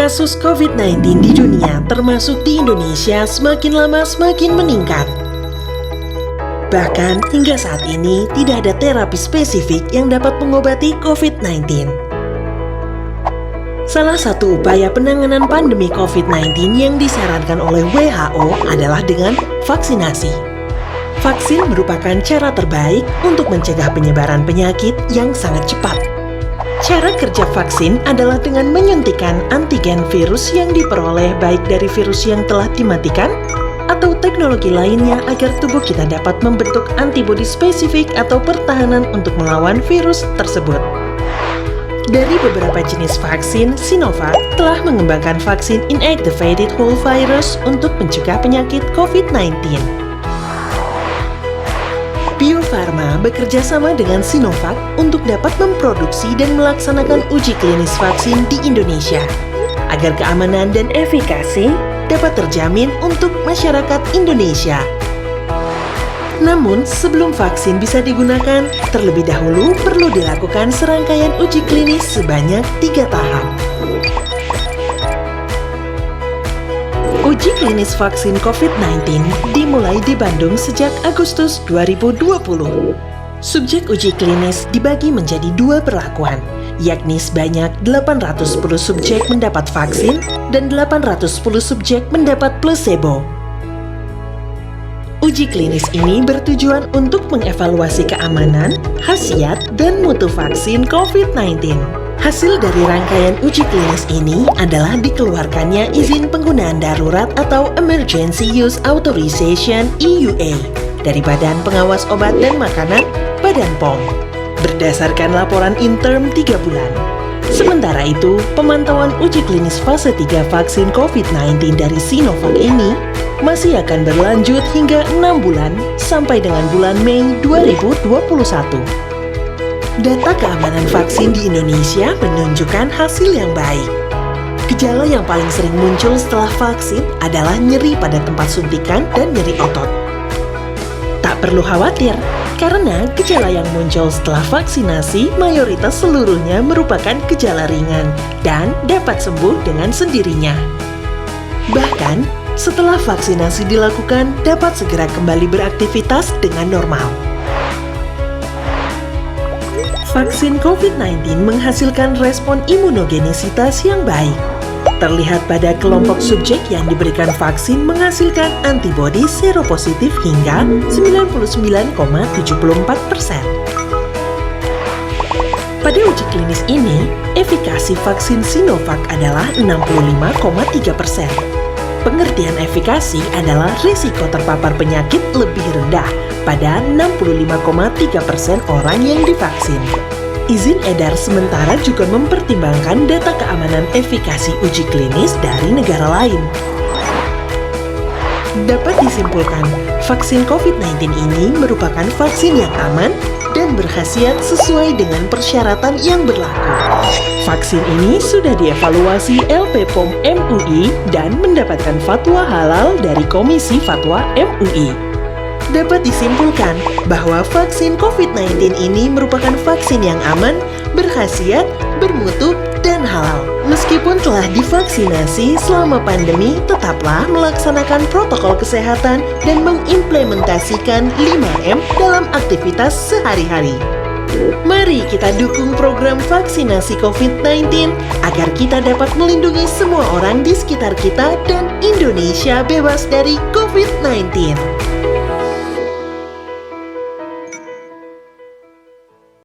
Kasus COVID-19 di dunia, termasuk di Indonesia, semakin lama semakin meningkat. Bahkan hingga saat ini tidak ada terapi spesifik yang dapat mengobati COVID-19. Salah satu upaya penanganan pandemi COVID-19 yang disarankan oleh WHO adalah dengan vaksinasi. Vaksin merupakan cara terbaik untuk mencegah penyebaran penyakit yang sangat cepat. Cara kerja vaksin adalah dengan menyuntikkan antigen virus yang diperoleh baik dari virus yang telah dimatikan atau teknologi lainnya agar tubuh kita dapat membentuk antibodi spesifik atau pertahanan untuk melawan virus tersebut. Dari beberapa jenis vaksin, Sinovac telah mengembangkan vaksin inactivated whole virus untuk mencegah penyakit COVID-19. Bio Farma bekerja sama dengan Sinovac untuk dapat memproduksi dan melaksanakan uji klinis vaksin di Indonesia, agar keamanan dan efikasi dapat terjamin untuk masyarakat Indonesia. Namun, sebelum vaksin bisa digunakan, terlebih dahulu perlu dilakukan serangkaian uji klinis sebanyak 3 tahap. Uji klinis vaksin COVID-19 dimulai di Bandung sejak Agustus 2020. Subjek uji klinis dibagi menjadi 2 perlakuan, yakni sebanyak 810 subjek mendapat vaksin dan 810 subjek mendapat placebo. Uji klinis ini bertujuan untuk mengevaluasi keamanan, khasiat, dan mutu vaksin COVID-19. Hasil dari rangkaian uji klinis ini adalah dikeluarkannya izin penggunaan darurat atau Emergency Use Authorization (EUA) dari Badan Pengawas Obat dan Makanan (Badan POM) berdasarkan laporan interim 3 bulan. Sementara itu, pemantauan uji klinis fase 3 vaksin COVID-19 dari Sinovac ini masih akan berlanjut hingga 6 bulan sampai dengan bulan Mei 2021. Data keamanan vaksin di Indonesia menunjukkan hasil yang baik. Gejala yang paling sering muncul setelah vaksin adalah nyeri pada tempat suntikan dan nyeri otot. Tak perlu khawatir, karena gejala yang muncul setelah vaksinasi mayoritas seluruhnya merupakan gejala ringan dan dapat sembuh dengan sendirinya. Bahkan, setelah vaksinasi dilakukan, dapat segera kembali beraktivitas dengan normal. Vaksin COVID-19 menghasilkan respon imunogenisitas yang baik. Terlihat pada kelompok subjek yang diberikan vaksin menghasilkan antibodi seropositif hingga 99,74%. Pada uji klinis ini, efikasi vaksin Sinovac adalah 65,3%. Pengertian efikasi adalah risiko terpapar penyakit lebih rendah pada 65,3% orang yang divaksin. Izin edar sementara juga mempertimbangkan data keamanan efikasi uji klinis dari negara lain. Dapat disimpulkan, vaksin COVID-19 ini merupakan vaksin yang aman dan berkhasiat sesuai dengan persyaratan yang berlaku. Vaksin ini sudah dievaluasi LP POM MUI dan mendapatkan fatwa halal dari Komisi Fatwa MUI. Dapat disimpulkan bahwa vaksin COVID-19 ini merupakan vaksin yang aman, berkhasiat, bermutu, dan halal. Meskipun telah divaksinasi selama pandemi, tetaplah melaksanakan protokol kesehatan dan mengimplementasikan 5M dalam aktivitas sehari-hari. Mari kita dukung program vaksinasi COVID-19 agar kita dapat melindungi semua orang di sekitar kita dan Indonesia bebas dari COVID-19.